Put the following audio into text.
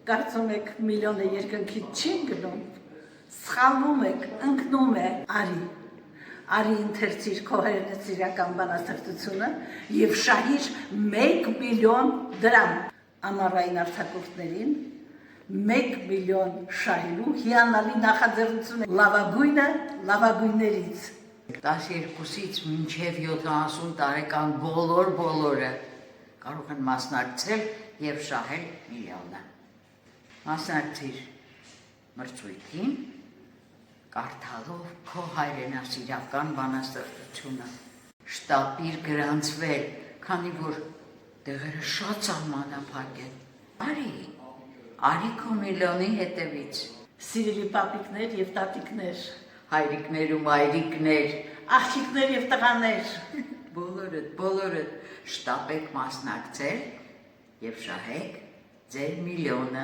կարծում եք միլիոնը երկնքից չի գնում, սխալվում եք, ընկնում է, արի ընթերցիր քո հայրենասիրական բանաստեղծությունը և շահիր 1 միլիոն դրամ ամառային արձակուրդներին, 1 միլիոն շահելու հիանալի նախաձեռնություն է լավագույնը լավագույններից։ 12-ից մինչև 70 տարեկան բոլորը կարող են մասնակցել և շահել միլիոնը։ Մասնակցիր մրցույթին, կարդալով քո հայրենասիրական բանաստեղծությունը, շտապիր գրանցվել, քանի որ տեղերը շատ սահմանափակ են։ Արի քո միլիոնի հետևից։ Սիրելի պապիկներ և տատիկներ, Հայրիկներ ու մայրիկներ, աղջիկներ և տղաներ, բոլորդ շտապեք մասնակցել և շահեք ձեր միլիոնը։